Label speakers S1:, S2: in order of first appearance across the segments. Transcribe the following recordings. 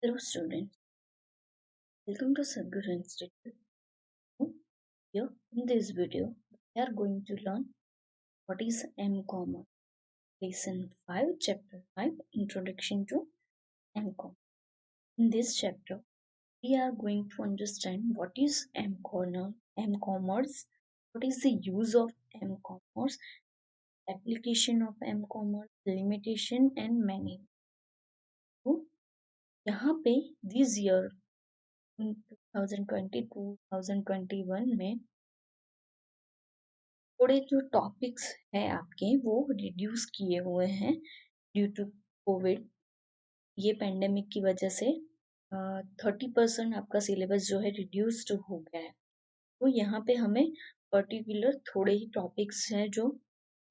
S1: Hello students, welcome to Sadhguru Institute. Here in this video, we are going to learn what is M-Commerce. Lesson 5, Chapter 5, Introduction to M-Commerce. In this chapter, we are going to understand what is M-Commerce, what is the use of M-Commerce, application of M-Commerce, limitation and many. तो यहाँ पे this year 2020-2021 में थोड़े जो topics हैं आपके वो reduce किए हुए हैं ड्यू टू कोविड। ये पेंडेमिक की वजह से 30% आपका सिलेबस जो है रिड्यूस्ड हो गया है। तो यहाँ पे हमें पर्टिकुलर थोड़े ही टॉपिक्स हैं जो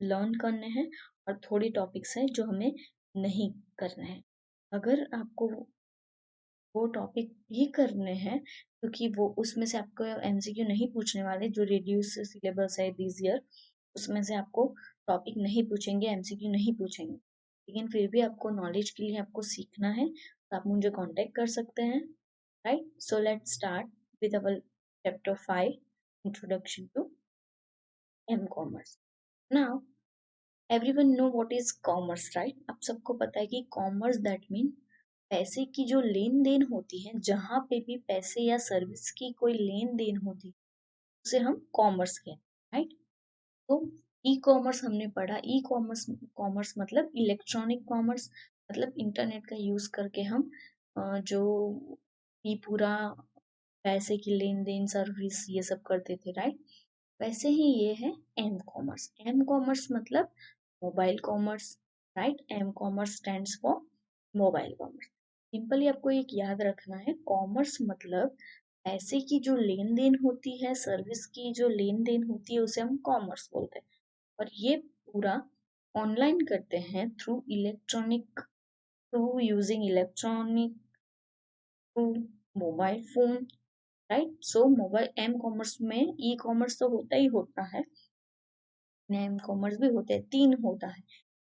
S1: लर्न करने हैं और थोड़े टॉपिक्स हैं जो हमें नहीं करने हैं। अगर आपको वो टॉपिक भी करने हैं क्योंकि वो उसमें से आपको एमसीक्यू नहीं पूछने वाले, जो रिड्यूस सिलेबस है दिस ईयर उसमें से आपको टॉपिक नहीं पूछेंगे, एमसीक्यू नहीं पूछेंगे, लेकिन फिर भी आपको नॉलेज के लिए आपको सीखना है तो आप मुझे कांटेक्ट कर सकते हैं, right. So let's start with our chapter 5, introduction to M commerce. Now everyone know what is commerce, right. आप सबको पता है कि कॉमर्स दैट मीन पैसे की जो लेन देन होती है, जहाँ पे भी पैसे या सर्विस की कोई लेन देन होती है उसे हम कॉमर्स कहते हैं, राइट। तो ई कॉमर्स हमने पढ़ा। ई कॉमर्स कॉमर्स मतलब इलेक्ट्रॉनिक कॉमर्स, मतलब इंटरनेट का यूज करके हम जो ये पूरा पैसे की लेन देन सर्विस ये सब करते थे, राइट। वैसे ही ये है एम कॉमर्स। एम कॉमर्स मतलब mobile commerce, right. M commerce stands for mobile commerce. Simply आपको एक याद रखना है, कॉमर्स मतलब पैसे की जो लेन देन होती है, सर्विस की जो लेन देन होती है उसे हम कॉमर्स बोलते हैं। और ये पूरा ऑनलाइन करते हैं through electronic, through using electronic, through mobile phone, right. So mobile M commerce में ई कॉमर्स तो होता ही होता है, एम कॉमर्स भी होते हैं, तीन होता है,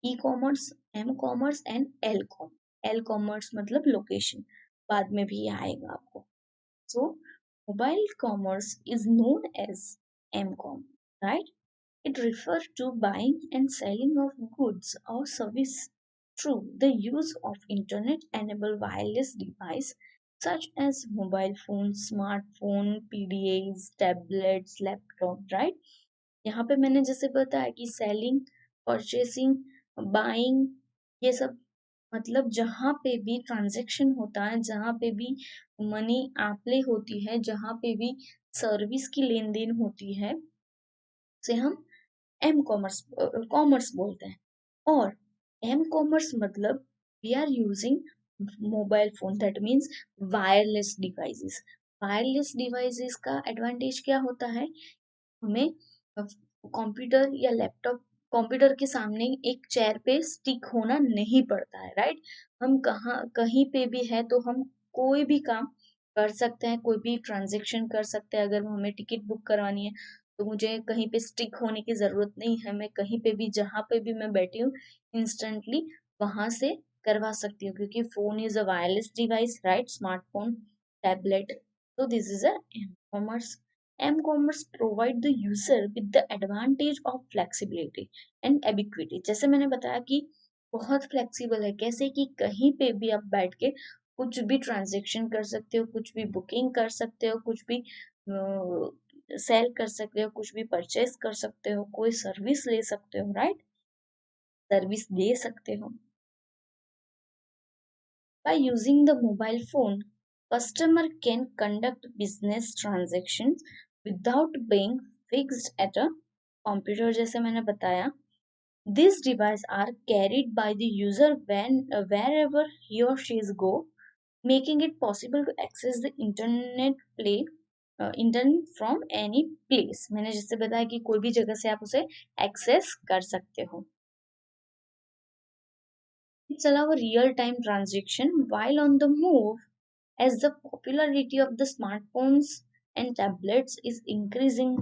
S1: E commerce, M commerce and L commerce. L commerce मतलब लोकेशन, बाद में भी आएगा आपको। So mobile commerce is known as M commerce, right. It refers to buying and selling of goods or service through the use of internet-enabled wireless device such as mobile phones, smartphone, PDAs, tablets, laptop, right? यहाँ पे मैंने जैसे बताया कि selling, purchasing, buying, ये सब मतलब जहाँ पे भी ट्रांजैक्शन होता है, जहाँ पे भी मनी आप्ले होती है, जहाँ पे भी सर्विस की लेन देन होती है उसे हम एम कॉमर्स कॉमर्स बोलते हैं। और एम कॉमर्स मतलब we are using mobile phone, that means wireless devices. Wireless devices का एडवांटेज क्या होता है, हमें कंप्यूटर या लैपटॉप, कंप्यूटर के सामने एक चेयर पे स्टिक होना नहीं पड़ता है, राइट। हम कहीं पे भी है तो हम कोई भी काम कर सकते हैं, कोई भी ट्रांजेक्शन कर सकते हैं। अगर हमें टिकट बुक करवानी है तो मुझे कहीं पे स्टिक होने की जरूरत नहीं है, मैं कहीं पे भी जहाँ पे भी मैं बैठी हूँ इंस्टेंटली वहां से करवा सकती हूँ, क्योंकि phone is a wireless device, right, smartphone, tablet. So this is a m-commerce. M-commerce provide the user with the advantage of flexibility and ubiquity. जैसे मैंने बताया कि बहुत फ्लेक्सिबल है, कैसे कि कहीं पे भी आप बैठ के कुछ भी ट्रांजेक्शन कर सकते हो, कुछ भी बुकिंग कर सकते हो, कुछ भी सेल कर सकते हो, कुछ भी परचेस कर सकते हो, कोई सर्विस ले सकते हो, राइट, सर्विस दे सकते हो। By using the mobile phone, customer can conduct business transactions without being fixed at a computer, जैसे मैंने बताया। These devices are carried by the user wherever he or she is go, making it possible to access the internet from any place। मैंने जैसे बताया कि कोई भी जगह से आप उसे एक्सेस कर सकते हो। It's allow a real-time transaction while on the move. As the popularity of the smartphones and tablets is increasing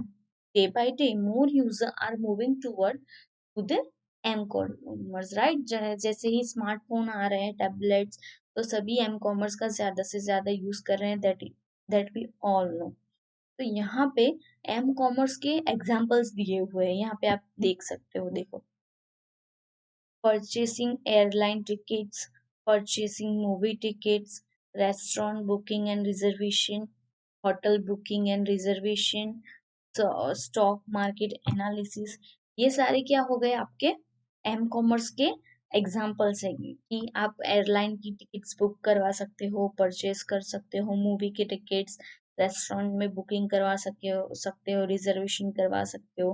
S1: day by day, more users are moving toward to the M commerce, right. जैसे ही smartphone आ रहे हैं, tablets, तो सभी M commerce का ज्यादा से ज्यादा यूज कर रहे हैं, दैट वी ऑल नो। तो यहाँ पे एम कॉमर्स के एग्जाम्पल्स दिए हुए हैं, यहाँ पे आप देख सकते हो, देखो। Purchasing airline tickets, purchasing movie tickets, restaurant booking and reservation, hotel booking and reservation, stock market analysis, ये सारे क्या हो गए आपके एम कॉमर्स के एग्जाम्पल्स है कि आप एयरलाइन की टिकट्स बुक करवा सकते हो, परचेज कर सकते हो, मूवी के टिकट्स, रेस्टोरेंट में बुकिंग करवा सकते हो, रिजर्वेशन करवा सकते हो,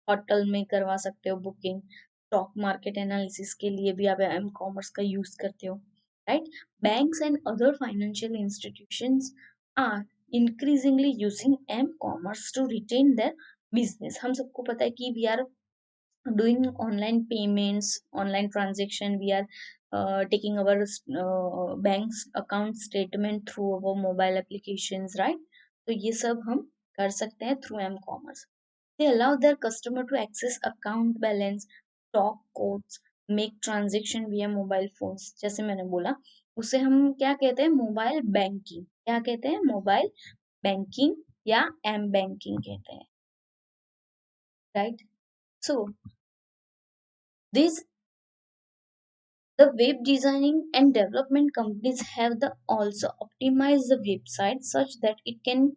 S1: होटल में करवा सकते हो बुकिंग, स्टॉक मार्केट एनालिसिस के लिए भी आप एम कॉमर्स का यूज करते हो, right. Banks and other financial institutions are increasingly using m-commerce to retain their business। हम सबको पता है कि we are doing online payments, online transaction, we are taking our bank's account statement through our mobile applications, right? तो ये सब हम कर सकते हैं through m-commerce। They allow their customer to access account balance, stock codes, make transaction via mobile phones। जैसे मैंने बोला, उसे हम क्या कहते हैं, मोबाइल बैंकिंग, क्या कहते हैं, मोबाइल बैंकिंग या एम बैंकिंग कहते हैं, right. So this the web designing and development companies have the also optimized the website such that it can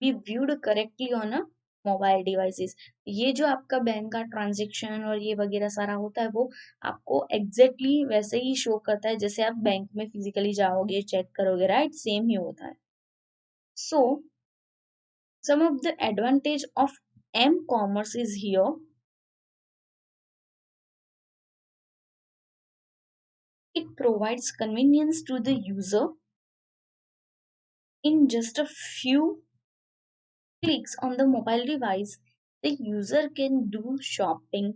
S1: be viewed correctly on a mobile devices. ये जो आपका bank का transaction और ये वगैरह सारा होता है, वो आपको एग्जैक्टली वैसे ही शो करता है जैसे आप बैंक में फिजिकली जाओगे, चेक करोगे, राइट, सेम ही होता है। सो some of the advantage of m-commerce is here. It provides convenience to the user. In just a few clicks on the mobile device, the user can do shopping,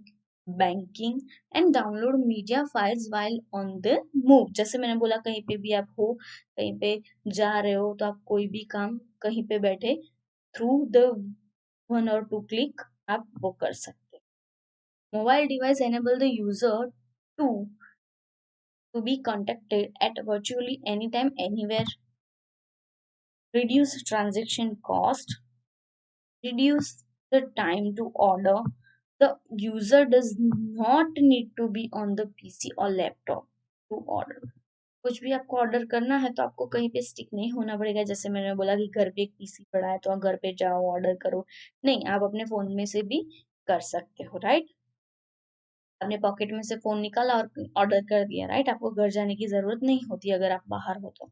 S1: banking and download media files while on the move। जैसे मैंने बोला, कहीं पे भी आप हो, कहीं पे जा रहे हो, तो आप कोई भी काम कहीं पे बैठे थ्रू द 1 or 2 click आप वो कर सकते हैं। Mobile device enable the user to be contacted at virtually anytime, anywhere, reduce transaction cost, reduce the time to order. The user does not need to be on the PC or laptop to order। कुछ भी आपको order करना है तो आपको कहीं पे stick नहीं होना पड़ेगा, जैसे मैंने बोला कि घर पे एक पीसी पड़ा है तो आप घर पे जाओ ऑर्डर करो, नहीं, आप अपने फोन में से भी कर सकते हो, राइट। अपने पॉकेट में से फोन निकाला और ऑर्डर कर दिया, राइट। आपको घर जाने की जरूरत नहीं होती अगर आप बाहर हो तो।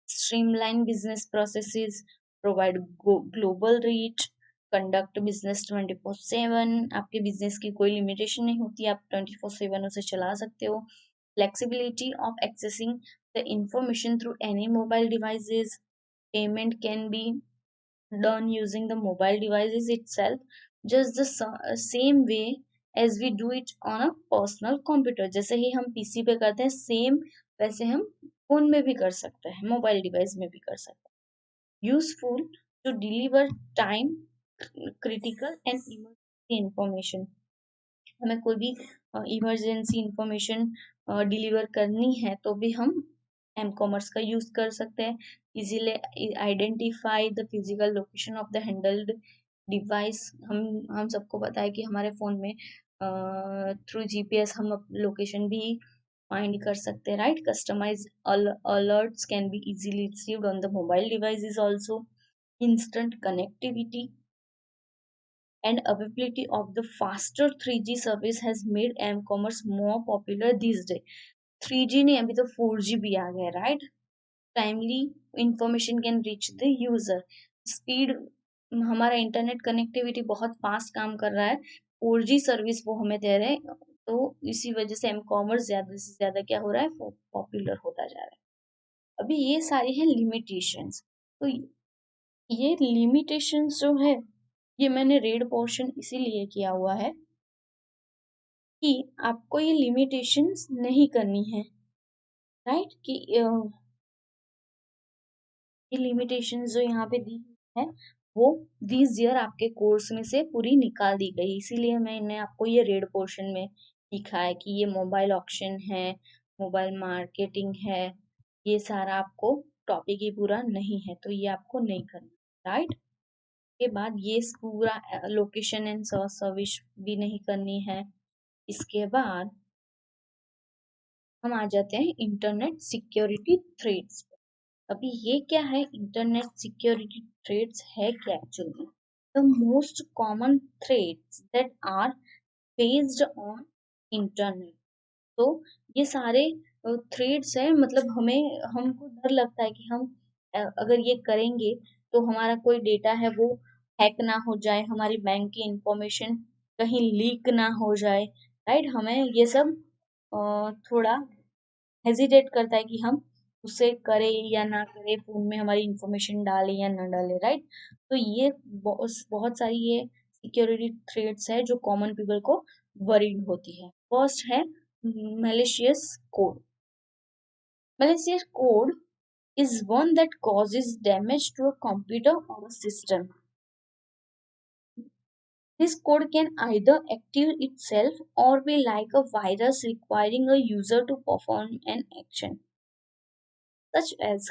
S1: Streamline business processes, provide global reach, conduct business 24/7। आपके बिजनेस की कोई लिमिटेशन नहीं होती, आप 24/7 उसे चला सकते हो। Flexibility of accessing the information through any mobile devices. Payment can be done using the mobile devices itself, just the same way as we do it on a personal computer। जैसे ही हम PC पे करते हैं, same वैसे हम phone में भी कर सकते हैं, मोबाइल डिवाइस में भी कर सकते हैं। Useful to deliver time critical and emergency information. हमें कोई भी इमरजेंसी इंफॉर्मेशन डिलीवर करनी है तो भी हम एम कॉमर्स का यूज कर सकते हैं। Easily identify the physical location of the handheld device. हम सबको पता है कि हमारे फोन में थ्रू जीपीएस हम लोकेशन भी फाइंड कर सकते हैं, right. Customise alerts can be easily received on the mobile devices also। Instant connectivity and availability of the faster 3G service has made m-commerce more popular these days। 3G नहीं, अभी तो 4G भी आ गया, right. Timely information can reach the user. Speed, हमारा internet connectivity बहुत fast काम कर रहा है, 4G सर्विस वो हमें दे रहे हैं, तो इसी वजह से एम कॉमर्स ज्यादा से ज्यादा क्या हो रहा है, पॉपुलर होता जा रहा है। अभी ये सारी है लिमिटेशंस। तो ये लिमिटेशंस जो है, ये मैंने रेड पोर्शन इसीलिए किया हुआ है कि आपको ये लिमिटेशंस नहीं करनी है, राइट। कि ये लिमिटेशंस जो यहाँ पे दी है वो दिस ईयर आपके कोर्स में से पूरी निकाल दी गई, इसीलिए मैंने आपको ये रेड पोर्शन में दिखा है कि ये मोबाइल ऑक्शन है, मोबाइल मार्केटिंग है, ये सारा आपको टॉपिक ही पूरा नहीं है, तो ये आपको नहीं करना, राइट। के बाद ये पूरा लोकेशन एंड सर्विस भी नहीं करनी है। इसके बाद हम आ जाते हैं इंटरनेट सिक्योरिटी थ्रेट्स। अभी ये क्या है, इंटरनेट सिक्योरिटी थ्रेट्स है क्या actually? The most common threats that are based on internet. तो ये सारे थ्रेड्स है, मतलब हमको डर लगता है कि हम अगर ये करेंगे तो हमारा कोई डेटा है वो हैक ना हो जाए, हमारी बैंक की इंफॉर्मेशन कहीं लीक ना हो जाए, राइट। हमें ये सब थोड़ा हेजिटेट करता है कि हम उसे करें या ना करें, फोन में हमारी इंफॉर्मेशन डालें या ना डालें, राइट। तो ये बहुत सारी ये सिक्योरिटी थ्रेट्स है जो कॉमन पीपल को वरीड होती है। फर्स्ट है malicious code. Malicious code is one that causes damage to a computer or a system. This code can either active itself or be like a virus requiring a user to perform an action, such as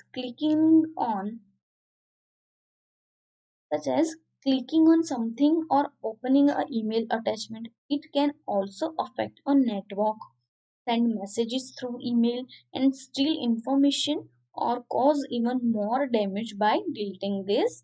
S1: such as clicking on something or opening an email attachment. It can also affect a network, send messages through email, and steal information or cause even more damage by deleting this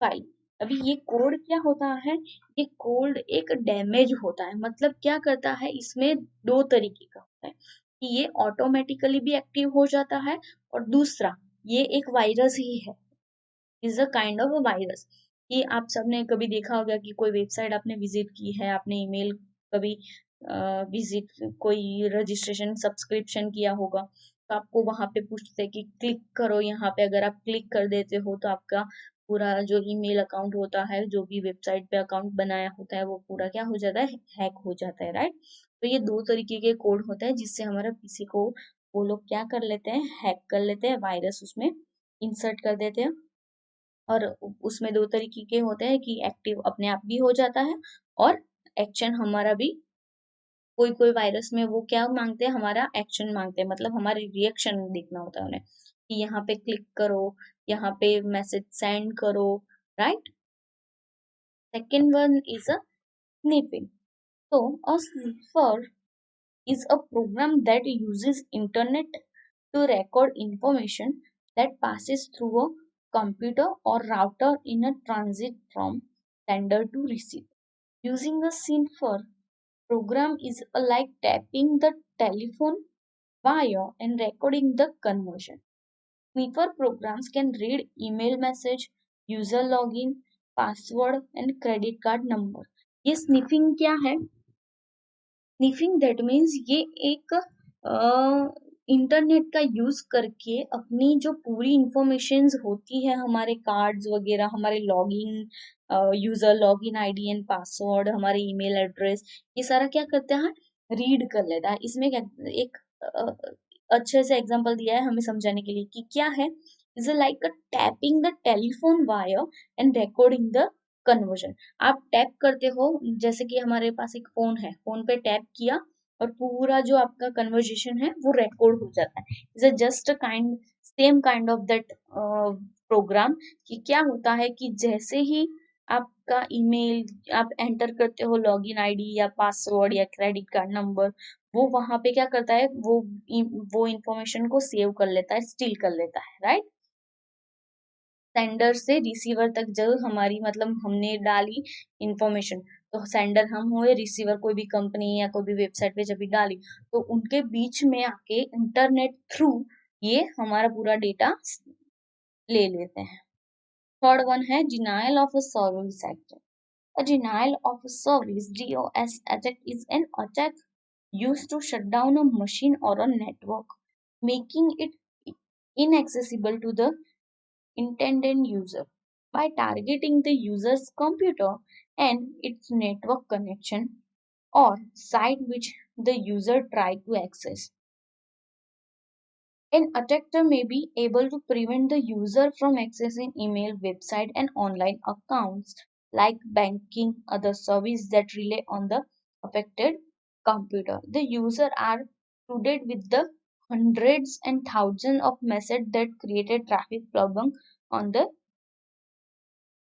S1: file. अभी ये code क्या होता है? ये code एक damage होता है, मतलब क्या करता है, इसमें दो तरीके का होता है कि ये ऑटोमेटिकली भी एक्टिव हो जाता है, और दूसरा ये एक वायरस ही है, is a kind of a virus. कि आप सबने कभी देखा होगा कि कोई वेबसाइट आपने विजिट की है, आपने ईमेल कभी विजिट कोई रजिस्ट्रेशन सब्सक्रिप्शन किया होगा, तो आपको वहां पे पूछते हैं कि क्लिक करो यहाँ पे। अगर आप क्लिक कर देते हो तो आपका पूरा जो ईमेल अकाउंट होता है, जो भी वेबसाइट पे अकाउंट बनाया होता है, वो पूरा क्या हो जाता है, हैक हो जाता है, राइट। तो ये दो तरीके के कोड होते हैं जिससे हमारा पीसी को वो लोग क्या कर लेते हैं, हैक कर लेते हैं, वायरस उसमें इंसर्ट कर देते हैं। और उसमें दो तरीके के होते हैं कि एक्टिव अपने आप भी हो जाता है, और एक्शन हमारा भी, कोई कोई वायरस में वो क्या मांगते हैं, हमारा एक्शन मांगते हैं, मतलब हमारे रिएक्शन देखना होता है उन्हें कि यहाँ पे क्लिक करो, यहाँ पे मैसेज सेंड करो, right. Second one is a snipping. तो a sniffer is a program that uses internet to record information that passes through a computer or router in a transit from sender to receiver. Using a sniffer program is like tapping the telephone wire and recording the conversion. Sniffer programs can read email message, user login, password and credit card number. ये sniffing क्या है? Sniffing that means ये एक internet का use करके अपनी जो पूरी इंफॉर्मेशंस होती है, हमारे कार्ड्स वगैरह, हमारे login user login ID and password, हमारे ईमेल एड्रेस, ये सारा क्या करता है, रीड कर लेता है। इसमें एक अच्छे से एग्जांपल दिया है हमें समझाने के लिए कि क्या है, is like tapping the telephone wire and recording the conversion. आप टैप करते हो, जैसे कि हमारे पास एक फोन है, फोन पे टैप किया और पूरा जो आपका कन्वर्जेशन है वो रिकॉर्ड हो जाता है। Is just kind same kind of that program. कि क्या होता है कि जैसे ही आपका ईमेल आप एंटर करते हो, लॉगिन आईडी या पासवर्ड या क्रेडिट कार्ड नंबर, वो वहां पे क्या करता है, वो इंफॉर्मेशन को सेव कर लेता है, स्टील कर लेता है, राइट। सेंडर से रिसीवर तक जब हमारी, मतलब हमने डाली इंफॉर्मेशन, तो सेंडर हम हुए, रिसीवर कोई भी कंपनी या कोई भी वेबसाइट पे जब भी डाली, तो उनके बीच में आके इंटरनेट थ्रू ये हमारा पूरा डेटा ले लेते हैं। थर्ड वन है denial of a service act. A denial of a service (DOS) attack is an attack used to shut down a machine or a network, making it inaccessible to the intended user. By targeting the user's computer and its network connection or site which the user tried to access. An attacker may be able to prevent the user from accessing email, website, and online accounts like banking, other services that rely on the affected computer. The user are flooded with the hundreds and thousands of messages that created traffic problem on the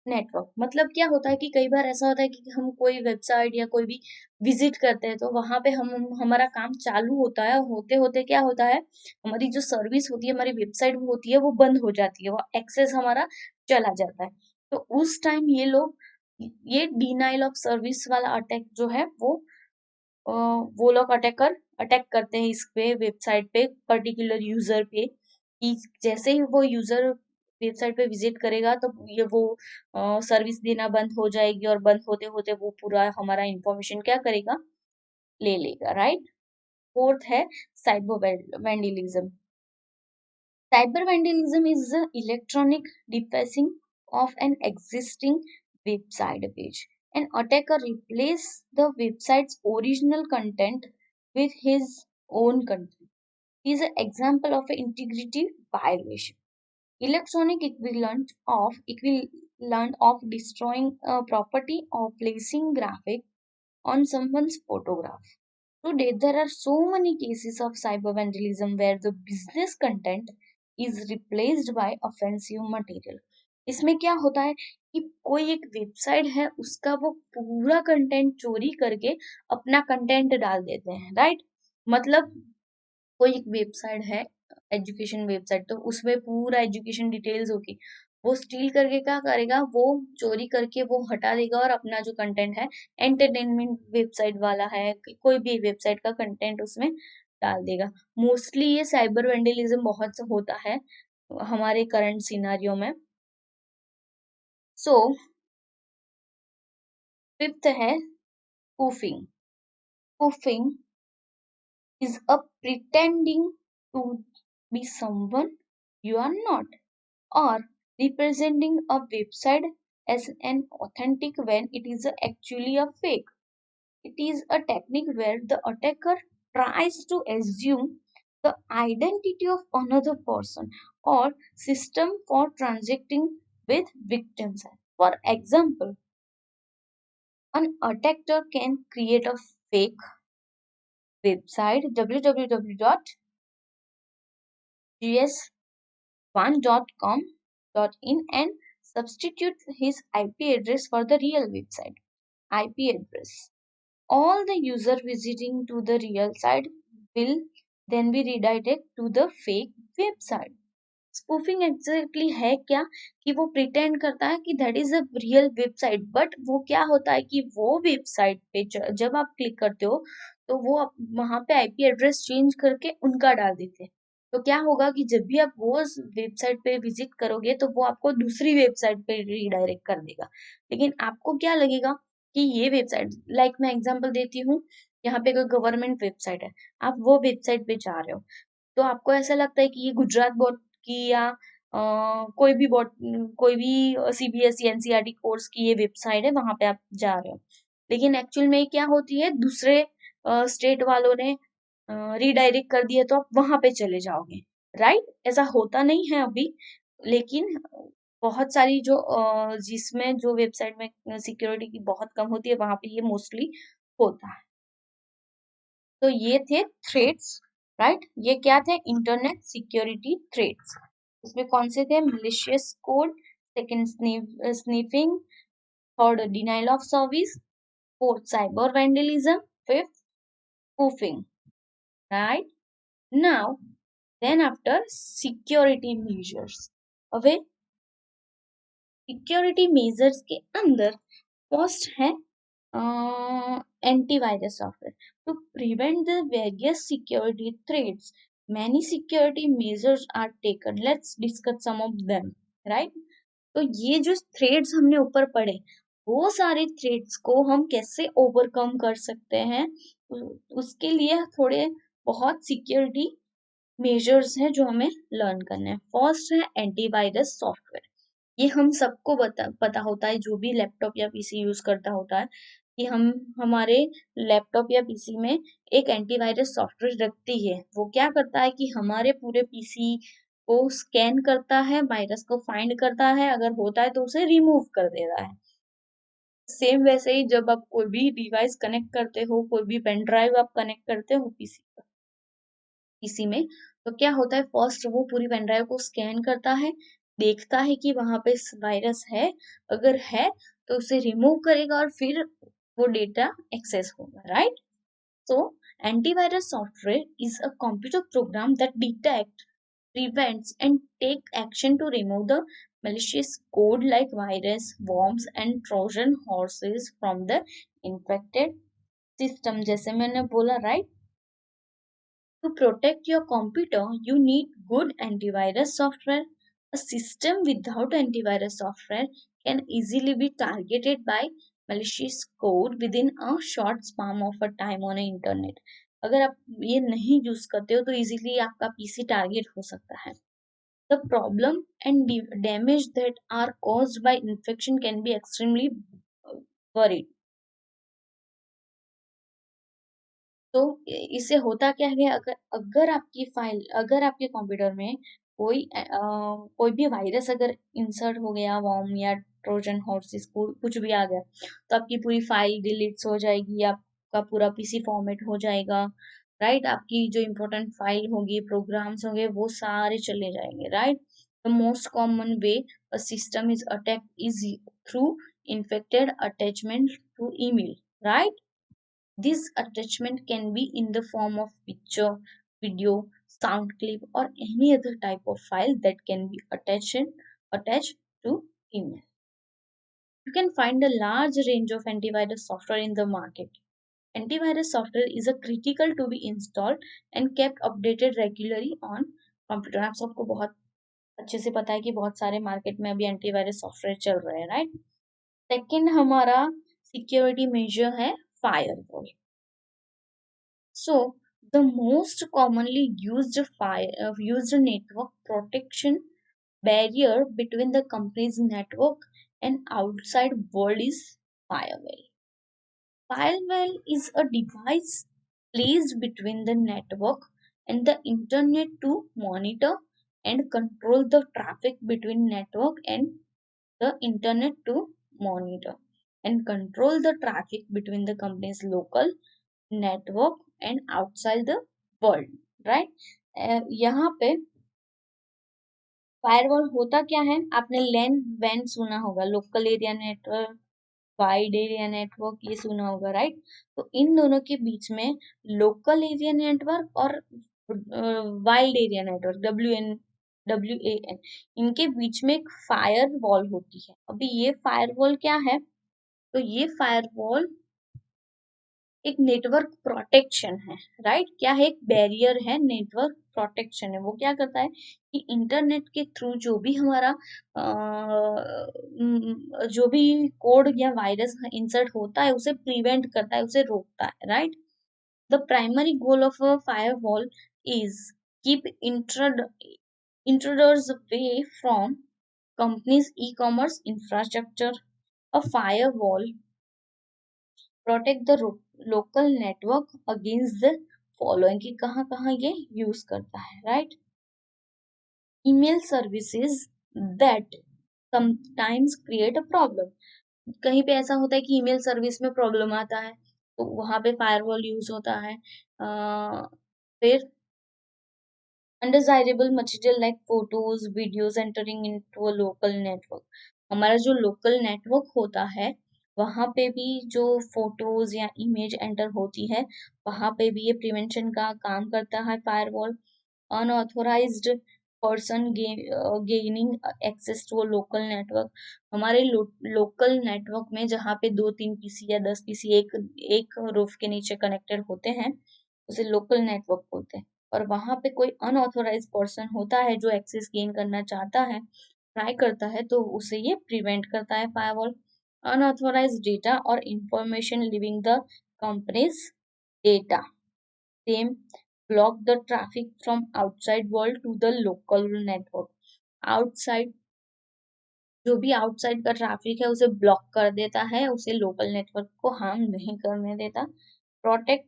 S1: network. मतलब क्या होता है कि कई बार ऐसा होता है कि हम कोई वेबसाइट या कोई भी विजिट करते हैं, तो वहां पे हम हमारा काम चालू होता है, होते होते क्या होता है, हमारी जो सर्विस होती है, हमारी वेबसाइट होती है, वो बंद हो जाती है, वो एक्सेस हमारा चला जाता है। तो उस टाइम ये लोग ये डिनाइल ऑफ सर्विस वाला अटैक जो है वो लोग अटैक करते हैं इस पे, वेबसाइट पे, पर्टिकुलर यूजर पे, कि जैसे ही वो यूजर वेबसाइट पे विजिट करेगा तो ये वो सर्विस देना बंद हो जाएगी, और बंद होते होते वो पूरा हमारा इंफॉर्मेशन क्या करेगा, ले लेगा, राइट। फोर्थ है cyber vandalism. Cyber vandalism is the electronic defacing of an existing website page. An attacker replaces the website's original content with his own content. It is an example of an integrity violation. Electronic equivalent of destroying a property or placing graphic on someone's photograph. Today, there are so many cases of cyber vandalism where the business content is replaced by offensive material. इसमें क्या होता है कि कोई एक website है, उसका वो पूरा कंटेंट चोरी करके अपना कंटेंट डाल देते हैं, राइट। मतलब कोई एक वेबसाइट है, एजुकेशन वेबसाइट, तो उसमें पूरा एजुकेशन डिटेल्स होगी, वो स्टील करके क्या करेगा, वो चोरी करके वो हटा देगा और अपना जो कंटेंट है, एंटरटेनमेंट वेबसाइट वाला है, कोई भी वेबसाइट का कंटेंट उसमें डाल देगा। मोस्टली ये साइबर वेंडलिज्म बहुत से होता है हमारे करंट सिनारियो में। सो फिफ्थ है spoofing. Spoofing is a pretending to be someone you are not, or representing a website as an authentic when it is actually a fake. It is a technique where the attacker tries to assume the identity of another person or system for transacting with victims. For example, an attacker can create a fake website www.gs1.com.in and substitute his IP address for the real website IP address. All the user visiting to the real site will then be redirected to the fake website. Spoofing exactly है क्या, कि वो pretend करता है कि that is a real website, but वो क्या होता है कि वो वेबसाइट पे जब आप क्लिक करते हो तो वो वहां पे आईपी एड्रेस चेंज करके उनका डाल देते हैं। तो क्या होगा कि जब भी आप वो वेबसाइट पे विजिट करोगे तो वो आपको दूसरी वेबसाइट पे रीडायरेक्ट कर देगा, लेकिन आपको क्या लगेगा कि ये वेबसाइट, लाइक मैं एग्जांपल देती हूँ, यहाँ पे कोई गवर्नमेंट वेबसाइट है, आप वो वेबसाइट पे जा रहे हो, तो आपको ऐसा लगता है कि ये गुजरात बोर्ड की या कोई भी सीबीएसई एनसीईआरटी कोर्स की ये वेबसाइट है, वहां पे आप जा रहे हो, लेकिन एक्चुअल में क्या होती है, दूसरे स्टेट वालों ने रीडायरेक्ट कर दिया तो आप वहां पे चले जाओगे, राइट। ऐसा होता नहीं है अभी, लेकिन बहुत सारी जो जिसमें जो वेबसाइट में सिक्योरिटी की बहुत कम होती है, वहां पे ये मोस्टली होता है। तो ये थे थ्रेड्स, राइट। ये क्या थे, इंटरनेट सिक्योरिटी थ्रेड्स। इसमें कौन से थे, malicious code, second sniffing, third denial of service, fourth cyber vandalism, fifth spoofing, right. Now then after security measures. अबे सिक्योरिटी मेजर्स के अंदर फर्स्ट है antivirus software. To prevent the various security threats, many security measures are taken. Let's discuss some of them, right? तो ये जो threads हमने ऊपर पढ़े, वो सारे थ्रेड्स को हम कैसे ओवरकम कर सकते हैं, उसके लिए थोड़े बहुत सिक्योरिटी मेजर्स हैं जो हमें लर्न करने हैं। फर्स्ट है एंटीवायरस सॉफ्टवेयर। ये हम सबको पता होता है, जो भी लैपटॉप या पीसी यूज करता होता है, कि हम हमारे लैपटॉप या पीसी में एक एंटीवायरस सॉफ्टवेयर रखती है। वो क्या करता है कि हमारे पूरे पीसी को स्कैन करता है, वायरस को फाइंड करता है, अगर होता है तो उसे रिमूव कर देता है। सेम वैसे ही जब आप कोई भी डिवाइस कनेक्ट करते हो, कोई भी पेन ड्राइव आप कनेक्ट करते हो पीसी में, तो क्या होता है, फर्स्ट वो पूरी पेन ड्राइव को स्कैन करता है, देखता है कि वहां पे वायरस है, अगर है तो उसे रिमूव करेगा और फिर वो डेटा एक्सेस होगा, right? So, antivirus software is a computer program that detects, prevents, and take action to remove the malicious code like virus, worms, and Trojan horses from the infected system. जैसे मैंने बोला, right? To protect your computer, you need good antivirus software. A system without antivirus software can easily be targeted by malicious code within a short span of a time on the internet. अगर आप ये नहीं use करते हो तो easily आपका PC target हो सकता है. The problem and damage that are caused by infection can be extremely worried. तो इससे होता क्या है, अगर अगर आपकी फाइल, अगर आपके कंप्यूटर में कोई भी वायरस अगर इंसर्ट हो गया, वॉर्म या ट्रोजन हॉर्स कुछ भी आ गया, तो आपकी पूरी फाइल डिलीट हो जाएगी, आपका पूरा पीसी फॉर्मेट हो जाएगा, राइट? आपकी जो इम्पोर्टेंट फाइल होगी, प्रोग्राम्स होंगे, वो सारे चले जाएंगे, right? The most common way a system is attack is through infected attachment to email, right? This attachment can be in the form of picture, video, sound clip, or any other type of file that can be attached to email. You can find a large range of antivirus software in the market. Antivirus software is a critical to be installed and kept updated regularly on computer. आप सबको बहुत अच्छे से पता है कि बहुत सारे मार्केट में अभी एंटीवायरस सॉफ्टवेयर चल रहे हैं, राइट? सेकंड हमारा सिक्योरिटी मेजर है firewall. So, the most commonly used network protection barrier between the company's network and outside world is firewall. Firewall is a device placed between the network and the internet to monitor and control the traffic between network and the internet to monitor and control the traffic between the company's local network and outside the world, right? यहाँ पे firewall होता क्या है, आपने लैन van सुना होगा, local area network, wide area network, ये सुना होगा, राइट? तो इन दोनों के बीच में लोकल एरिया नेटवर्क और वाइड एरिया नेटवर्क, WAN, इनके बीच में एक फायर वॉल होती है. अभी ये फायरवॉल क्या है, तो ये फायरवॉल एक नेटवर्क प्रोटेक्शन है, राइट? क्या है? एक बैरियर है, नेटवर्क प्रोटेक्शन है. वो क्या करता है कि इंटरनेट के थ्रू जो भी हमारा जो भी कोड या वायरस इंसर्ट होता है, उसे प्रिवेंट करता है, उसे रोकता है, right? The primary goal of a firewall is keep intruders away from companies' e-commerce infrastructure. A firewall protect the local network against the following, कि कहाँ कहाँ ये यूज करता है, right? Email services that sometimes create a problem. कहीं पे ऐसा होता है कि ईमेल सर्विस में प्रॉब्लम आता है, तो वहां पे फायरवॉल यूज होता है. फिर undesirable material like photos, videos entering into a local network. हमारा जो लोकल नेटवर्क होता है, वहां पे भी जो फोटोज या इमेज एंटर होती है, वहां पे भी ये प्रिवेंशन का काम करता है firewall. Unauthorised person gaining access to local network. हमारे लोकल नेटवर्क में जहाँ पे 2-3 पीसी या 10 पीसी एक रूफ के नीचे कनेक्टेड होते हैं, उसे लोकल नेटवर्क बोलते हैं. और वहां पे कोई अनऑथोराइज पर्सन होता है जो एक्सेस गेन करना चाहता है, ट्राई करता है, तो उसे ये प्रिवेंट करता है फायरवॉल. अनऑथोराइज डेटा और information living the companies data, same block the traffic from outside world to the local network. Outside, जो भी आउटसाइड का ट्रैफिक है उसे ब्लॉक कर देता है, उसे लोकल नेटवर्क को हार्म नहीं करने देता. Protect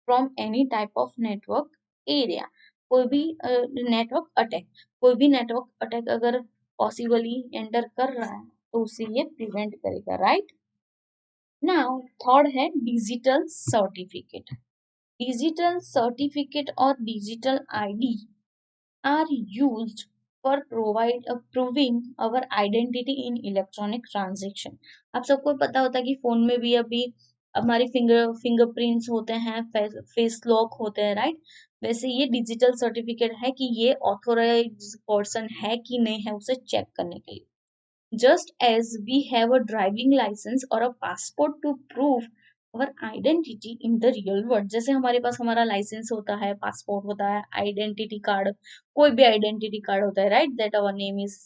S1: from any type of network area. कोई भी नेटवर्क अटैक, कोई भी नेटवर्क अटैक अगर पॉसिबली एंटर कर रहा है, तो उसे ये प्रिवेंट करेगा, राइट? नाउ थर्ड है डिजिटल सर्टिफिकेट। डिजिटल सर्टिफिकेट और digital ID are used for proving our identity in electronic transaction। आप सबको पता होता है कि फोन में भी अभी हमारी फिंगरप्रिंट्स होते हैं, फेस लॉक होते हैं, राइट। वैसे ये डिजिटल सर्टिफिकेट है कि ये ऑथोराइज पर्सन है कि नहीं है उसे चेक करने के लिए। Just as we have a driving license or a passport to prove our identity in the real world, जैसे हमारे पास हमारा लाइसेंस होता है, पासपोर्ट होता है, आइडेंटिटी कार्ड, कोई भी आइडेंटिटी कार्ड होता है, right, that our name is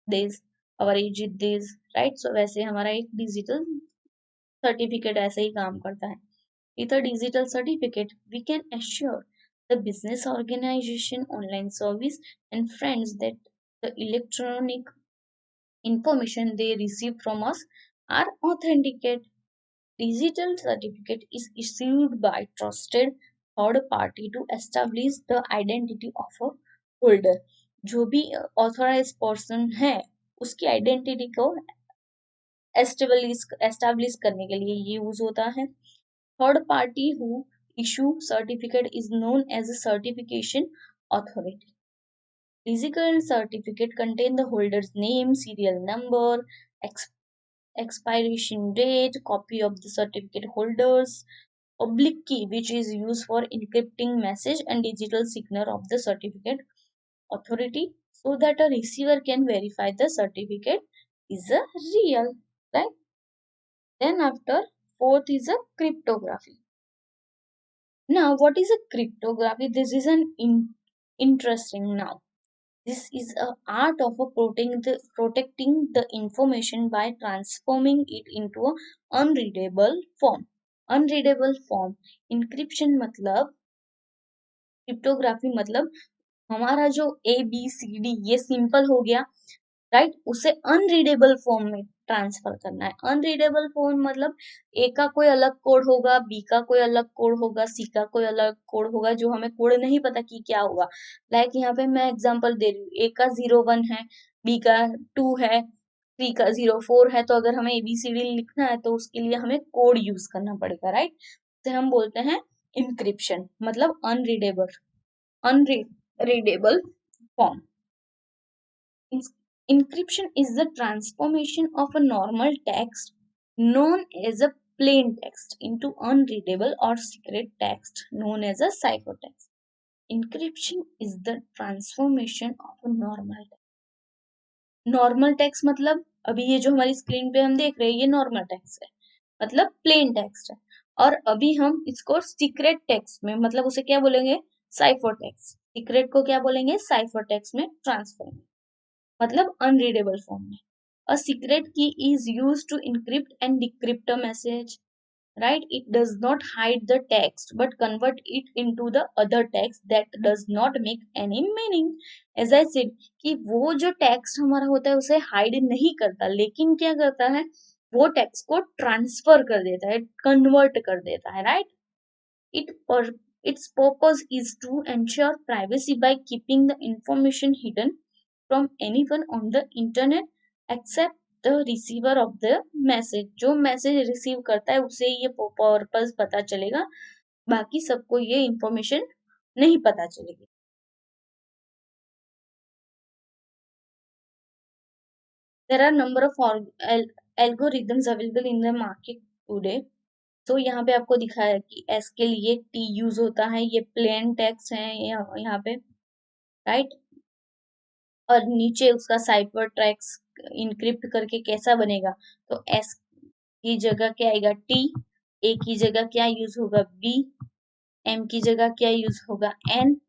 S1: this, our age is this, right. So वैसे हमारा एक डिजिटल सर्टिफिकेट ऐसे ही काम करता है। With a digital certificate we can assure the business organization, online service and friends that the electronic information they receive from us are authenticate. Digital certificate is issued by trusted third party to establish the identity of a holder। जो भी authorise person है उसकी identity को establish करने के लिए ये use होता है। Third party who issue certificate is known as a certification authority. Physical certificate contain the holder's name, serial number, expiration date, copy of the certificate holder's public key, which is used for encrypting message, and digital signature of the certificate authority, so that a receiver can verify the certificate is a real, right? Then after fourth is a cryptography. Now, what is a cryptography? This is an interesting now. This is a art of protecting the information by transforming it into a unreadable form। Unreadable form encryption मतलब, cryptography मतलब हमारा जो ABCD ये simple हो गया, right, उसे unreadable form में transfer करना है। अनरीडेबल फॉर्म मतलब ए का कोई अलग कोड होगा, बी का कोई अलग कोड होगा, सी का कोई अलग कोड होगा, जो हमें कोड नहीं पता कि क्या होगा। लाइक यहाँ पे मैं एग्जांपल दे रही हूँ, ए का 01 है, बी का 2 है, सी का 04 है, तो अगर हमें ABCD लिखना है तो उसके लिए हमें कोड यूज करना पड़ेगा, राइट। तो हम बोलते हैं इनक्रिप्शन मतलब unreadable form. Encryption is the transformation of a normal text known as a plain text into unreadable or secret text known as a ciphertext। Encryption is the transformation of a normal text मतलब अभी ये जो हमारी screen पे हम देख रहे हैं ये नॉर्मल टेक्स्ट है, मतलब प्लेन टेक्स्ट है। और अभी हम इसको सीक्रेट टेक्स्ट में मतलब उसे क्या बोलेंगे, साइफर टेक्स्ट। सीक्रेट को क्या बोलेंगे, साइफर टेक्स्ट में ट्रांसफॉर्म, मतलब अनरीडेबल फॉर्म में। A secret key is used to encrypt and decrypt a message, right? It does not hide the text but convert it into the other text that does not make any meaning। As I said कि वो जो text हमारा होता है उसे hide नहीं करता, लेकिन क्या करता है, वो टेक्स्ट को ट्रांसफर कर देता है, कन्वर्ट कर देता है, right. It its purpose is to ensure privacy by keeping the information hidden from anyone on the internet except the receiver of the message। जो मैसेज रिसीव करता है उसे ये पर्पस पता चलेगा, बाकी सबको ये इंफॉर्मेशन नहीं पता चलेगी। There are number of algorithms available in the market today। तो यहाँ पे आपको दिखाया है कि एस के लिए टी यूज होता है, ये प्लेन टेक्स्ट है यहाँ पे, राइट। और नीचे उसका साइफर टेक्स्ट इनक्रिप्ट करके कैसा बनेगा, तो एस की जगह क्या आएगा टी, ए की जगह क्या यूज होगा बी, एम की जगह क्या यूज होगा एन,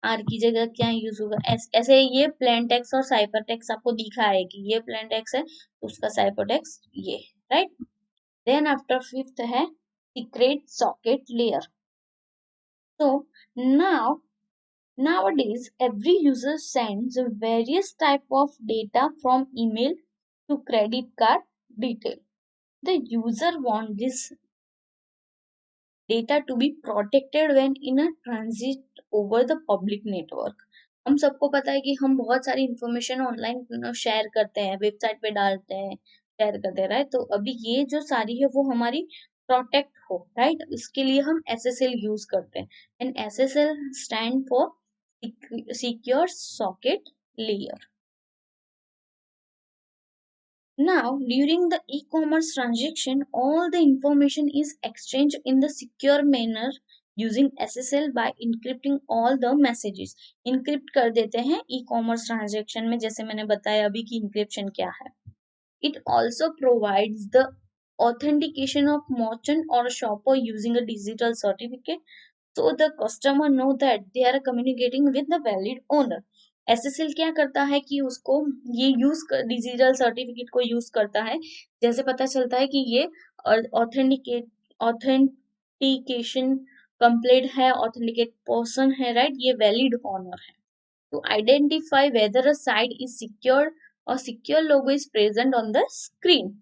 S1: आर की जगह क्या यूज होगा एस। ऐसे ये प्लेन टेक्स्ट और साइफर टेक्स्ट आपको दिखा है कि ये प्लेन टेक्स्ट है तो उसका साइफर टेक्स्ट ये, राइट। देन आफ्टर फिफ्थ है सीक्रेट सॉकेट लेयर। तो now nowadays every user sends various type of data from email to credit card detail। The user want this data to be protected when in a transit over the public network। हम सबको पता है कि हम बहुत सारी information online share करते हैं, वेबसाइट पे डालते हैं, शेयर कर दे रहा है। तो अभी ये जो सारी है वो हमारी प्रोटेक्ट हो, राइट? इसके लिए हम SSL यूज करते हैं, and SSL stand for secure socket layer. Now, during the e-commerce transaction, all the information is exchanged in the secure manner using SSL by encrypting all the messages. Encrypt कर देते हैं e-commerce transaction में, जैसे मैंने बताया अभी कि encryption क्या है. It also provides the authentication of merchant or shopper using a digital certificate, so the customer know that they are communicating with the valid owner. SSL क्या करता है कि उसको ये डिजिटल सर्टिफिकेट को यूज करता है, जैसे पता चलता है कि ये ऑथेंटिकेशन कंप्लीट है, ऑथेंटिकेट पर्सन है, राइट? ये वैलिड ओनर है। To identify whether a site is secure और secure logo is present on the screen.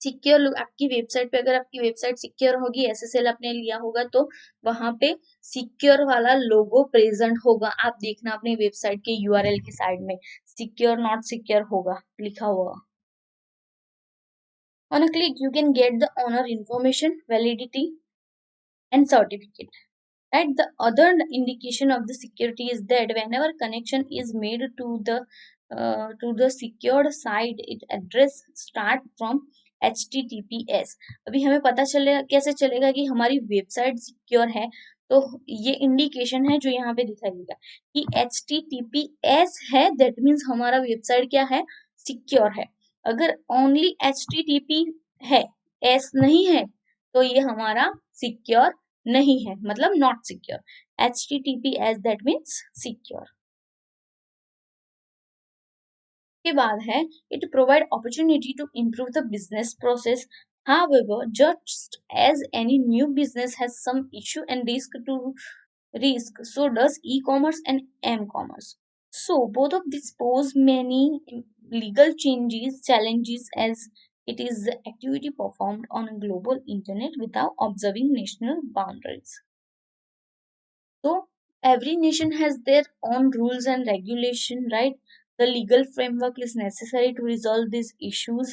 S1: Secure आपकी वेबसाइट पे, अगर आपकी वेबसाइट सिक्योर होगी, SSL आपने लिया होगा, तो वहां पे सिक्योर वाला लोगो प्रेजेंट होगा। आप देखना अपनी वेबसाइट के URL की साइड में सिक्योर नॉट सिक्योर होगा लिखा हुआ। On a click you can get the owner information, validity and certificate, right? The other indication of the security is that whenever connection is made to the secured site, it address start from HTTPS। अभी हमें पता चलेगा, कैसे चलेगा कि हमारी website secure है? तो ये इंडिकेशन है जो यहाँ पे दिखाई देगा कि HTTPS है, दैट मीन्स हमारा वेबसाइट क्या है? सिक्योर है। अगर ओनली HTTP है, S नहीं है, तो ये हमारा सिक्योर नहीं है, मतलब not secure. HTTPS that means secure. के बाद है it provide opportunity to improve the business process. However, just as any new business has some issue and risk, so does e-commerce and m-commerce. So both of these pose many legal challenges as it is the activity performed on a global internet without observing national boundaries. So every nation has their own rules and regulation, right? The legal framework is necessary to resolve these issues.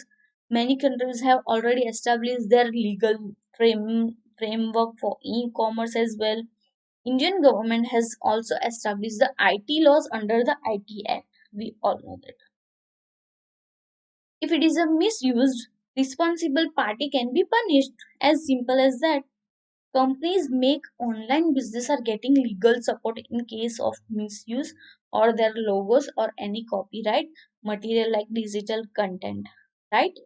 S1: Many countries have already established their legal framework for e-commerce as well. Indian government has also established the IT laws under the IT Act. We all know that. If it is a misused, responsible party can be punished. As simple as that. Companies make online business are getting legal support in case of misuse or their logos or any copyright material like digital content, right?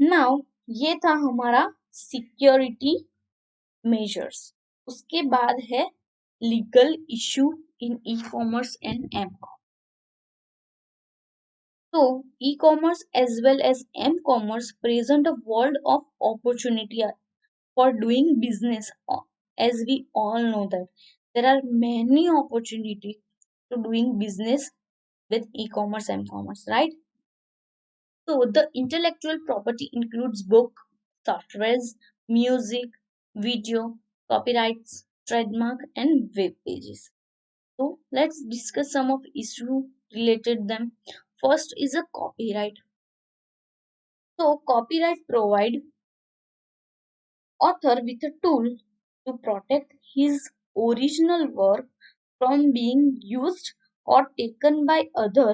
S1: Now ये था हमारा security measures. उसके बाद है legal issue in E commerce and M commerce. So e-commerce as well as m-commerce present a world of opportunity for doing business. As we all know that there are many opportunities to doing business with e-commerce and commerce, right? So the intellectual property includes book, softwares, music, video, copyrights, trademark, and web pages. So let's discuss some of issue related them. First is a copyright. So copyright provide author with a tool to protect his original work from being used or taken by other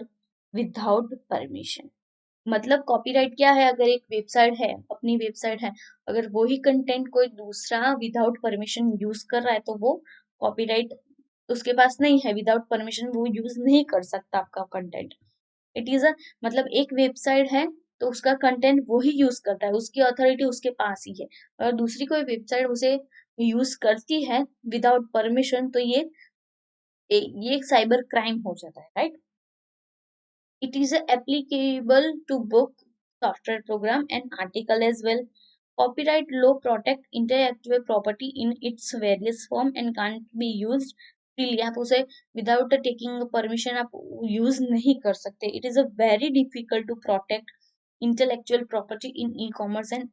S1: without permission। मतलब copyright क्या है? अगर एक website है, अपनी website है, अगर वो ही कंटेंट कोई दूसरा विदाउट परमिशन यूज कर रहा है, तो वो कॉपीराइट उसके पास नहीं है, विदाउट परमिशन वो यूज नहीं कर सकता आपका कंटेंट। इट इज अ मतलब एक वेबसाइट है तो उसका कंटेंट वो ही यूज करता है, उसकी अथॉरिटी उसके पास ही है। अगर दूसरी कोई वेबसाइट उसे यूज करती है विदाउट परमिशन, तो ये एक साइबर क्राइम हो जाता है, right? It is applicable to book, software program, and article as well. Copyright law protect intellectual property in its various form and can't be used freely। आप उसे without taking permission आप use नहीं कर सकते। It is a very difficult to protect intellectual property in e-commerce and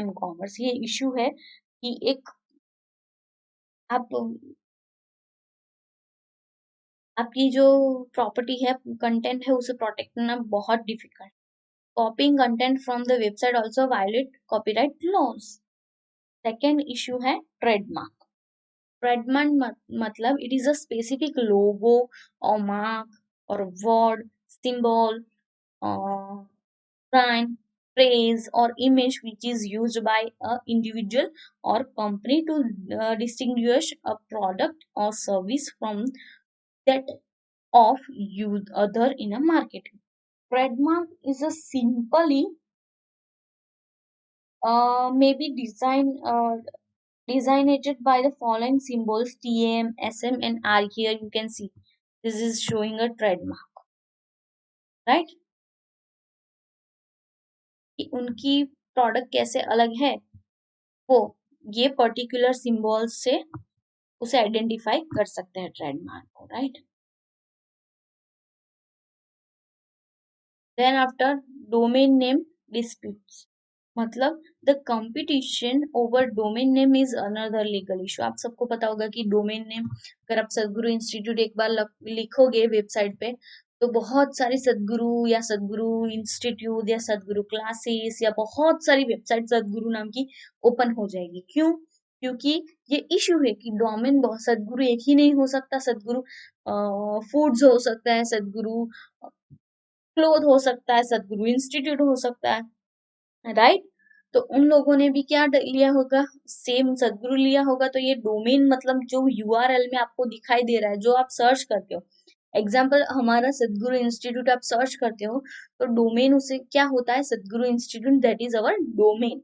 S1: m-commerce। ये issue है कि एक आप आपकी जो प्रॉपर्टी है, कंटेंट है, उसे प्रोटेक्ट करना बहुत difficult. Copying content from the website also violate copyright laws. Second issue है trademark. Trademark मतलब it is a specific logo or mark or a word, symbol, or sign, phrase or image which is used by a individual or company to distinguish a product or service from that of use other in a market. Trademark is a simply maybe designated by the following symbols TM, SM and R. Here you can see this is showing a trademark, right? कि उनकी product कैसे अलग है वो ये particular symbols से उसे identify कर सकते हैं ट्रेडमार्क को, right? Then after domain name disputes मतलब the competition over domain name is another legal issue. आप सबको पता होगा कि डोमेन नेम अगर आप सदगुरु इंस्टीट्यूट एक बार लिखोगे वेबसाइट पे तो बहुत सारी सदगुरु या सदगुरु इंस्टीट्यूट या सदगुरु क्लासेस या बहुत सारी वेबसाइट सदगुरु नाम की ओपन हो जाएगी। क्यों? क्योंकि ये इशू है कि डोमेन बहुत सदगुरु एक ही नहीं हो सकता। सदगुरु फूड्स हो सकता है, सदगुरु क्लोथ हो सकता है, सदगुरु इंस्टीट्यूट हो सकता है, राइट? तो उन लोगों ने भी क्या लिया होगा, सेम सदगुरु लिया होगा। तो ये डोमेन मतलब जो यूआरएल में आपको दिखाई दे रहा है जो आप सर्च करते हो, एग्जाम्पल हमारा सदगुरु इंस्टीट्यूट आप सर्च करते हो तो डोमेन उसे क्या होता है, सदगुरु institute that is our domain.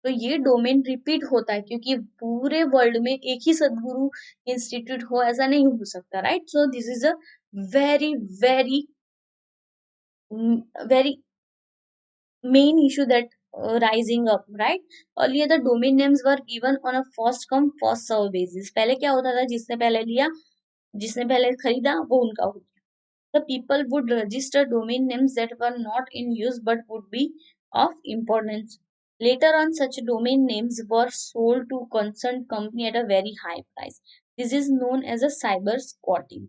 S1: तो ये डोमेन रिपीट होता है क्योंकि पूरे वर्ल्ड में एक ही सदगुरु इंस्टीट्यूट हो ऐसा नहीं हो सकता, right? So this is a very very very main issue that rising up, right? Earlier the domain names were given on a first come first serve basis. पहले क्या होता था, जिसने पहले लिया, जिसने पहले खरीदा वो उनका हो गया। The people would register domain names that were not in use but would be of importance. Later on, such domain names were sold to concerned company at a very high price. This is known as a cyber squatting.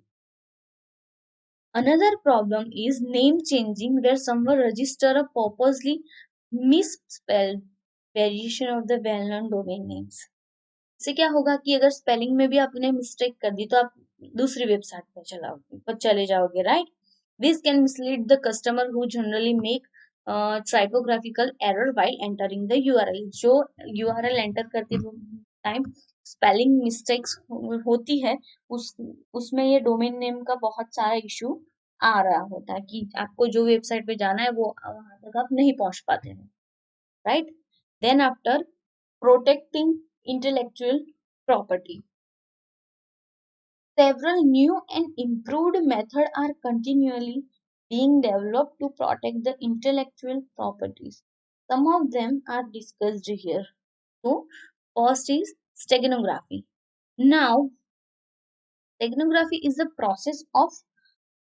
S1: Another problem is name changing, where someone register a purposely misspelled variation of the well-known domain names. इससे क्या होगा कि अगर spelling में भी आपने mistake कर दी तो आप दूसरी वेबसाइट पर चले जाओगे, right? This can mislead the customer who generally make typographical error while entering the URL. जो यूआरएल एंटर करते टाइम स्पेलिंग मिस्टेक्स होती है उस उसमें ये डोमेन नेम का बहुत सारा इशू आ रहा होता है कि आपको जो वेबसाइट पे जाना है वो वहां तक आप नहीं पहुंच पाते हैं, right? Then after protecting intellectual property. Several new and improved methods are continually being developed to protect the intellectual properties. Some of them are discussed here. So, first is steganography. Now, steganography is the process of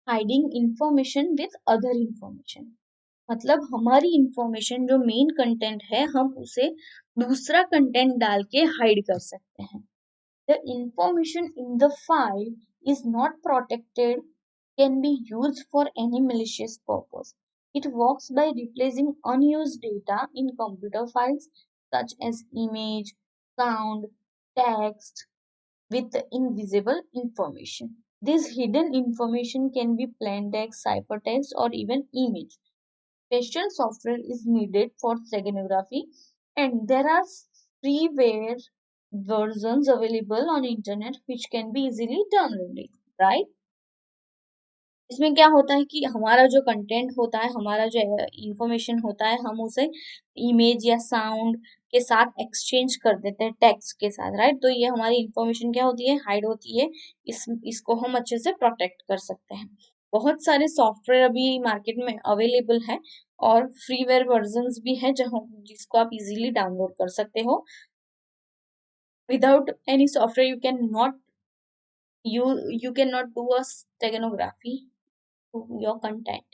S1: hiding information with other information. मतलब हमारी information जो main content है हम उसे दूसरा content डाल के hide कर सकते हैं। The information in the file is not protected, can be used for any malicious purpose. It works by replacing unused data in computer files such as image, sound, text with invisible information. This hidden information can be plain text, ciphertext, or even image. Special software is needed for steganography, and there are freeware versions available on internet which can be easily downloaded, right? इसमें क्या होता है कि हमारा जो content होता है, हमारा जो इंफॉर्मेशन होता है, हम उसे इमेज या साउंड के साथ एक्सचेंज कर देते हैं टेक्स्ट के साथ, राइट? तो ये हमारी इंफॉर्मेशन क्या होती है, हाइड होती है। इसको हम अच्छे से प्रोटेक्ट कर सकते हैं। बहुत सारे सॉफ्टवेयर अभी मार्केट में अवेलेबल है और फ्रीवेयर वर्जन्स भी है जहाँ जिसको आप इजीली डाउनलोड कर सकते हो। Without any software you cannot do a steganography to your content.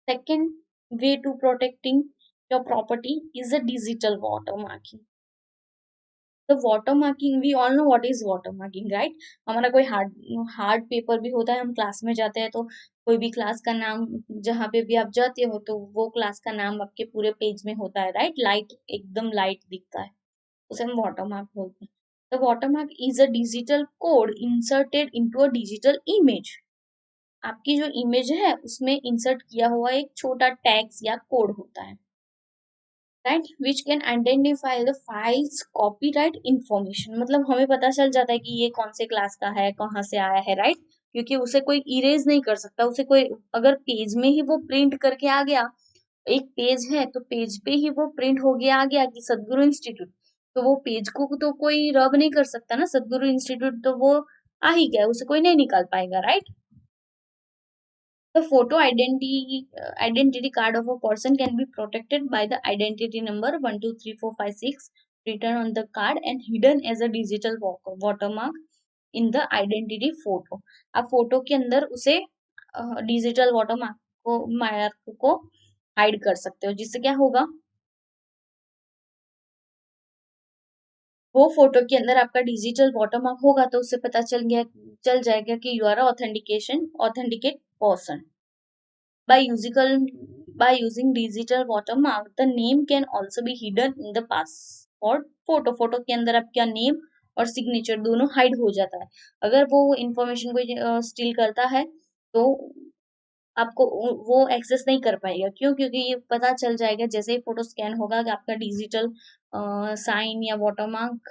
S1: Second way to protecting your property is a digital watermarking. तो watermarking, we all know what is watermarking, right. हमारा कोई hard hard paper भी होता है, हम class में जाते हैं तो कोई भी क्लास का नाम, जहाँ पे भी आप जाते हो तो वो क्लास का नाम आपके पूरे पेज में होता है, राइट, लाइट, एकदम लाइट दिखता है, उसे हम वाटर मार्क बोलते हैं। The water mark is a digital code inserted into a digital image. आपकी जो इमेज है उसमें इंसर्ट किया हुआ एक छोटा टैग्स या कोड होता है, right, which can identify the files copyright information. मतलब हमें पता चल जाता है कि ये कौन से क्लास का है, कहाँ से आया है, राइट, क्योंकि उसे कोई इरेज नहीं कर सकता, उसे कोई, अगर पेज में ही वो प्रिंट करके आ गया, एक पेज है तो पेज पे ही वो प्रिंट हो गया, आ गया कि सदगुरु इंस्टीट्यूट, तो वो पेज को तो कोई रब नहीं कर सकता ना, सदगुरु इंस्टीट्यूट तो वो आ ही गया, उसे कोई नहीं निकाल पाएगा, right. The photo identity card of a person can be protected by the identity number 123456 written on the card and hidden as a digital watermark in the identity photo. आप फोटो के अंदर उसे डिजिटल वाटरमार्क को, mark को hide कर सकते हो, जिससे क्या होगा, वो फोटो के अंदर आपका डिजिटल वाटरमार्क होगा तो उससे पता चल जाएगा कि you are authenticate person. By using digital watermark, the name can also be hidden in the passport photo. Photo के अंदर आपका नेम और सिग्नेचर दोनों हाइड हो जाता है। अगर वो इंफॉर्मेशन को स्टील करता है तो आपको वो एक्सेस नहीं कर पाएगा। क्यों? क्योंकि ये पता चल जाएगा जैसे ही फोटो स्कैन होगा कि आपका डिजिटल साइन या वाटरमार्क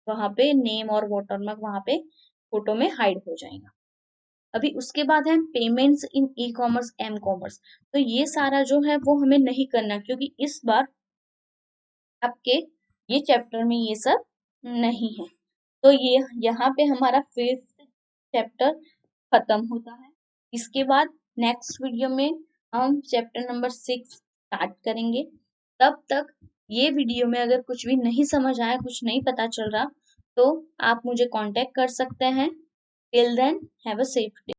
S1: वहां पे, नेम और वाटरमार्क वहां पे फोटो में हाइड हो जाएगा। अभी उसके बाद है payments in E commerce, M commerce. तो ये सारा जो है वो हमें नहीं करना, क्योंकि इस बार आपके ये चैप्टर में ये सब नहीं है। तो ये यहाँ पे हमारा 5th चैप्टर खत्म होता है। इसके बाद नेक्स्ट वीडियो में हम चैप्टर नंबर 6 स्टार्ट करेंगे। तब तक ये वीडियो में अगर कुछ भी नहीं समझ आया, कुछ नहीं पता चल रहा, तो आप मुझे कांटेक्ट कर सकते हैं। Till then have a safe day.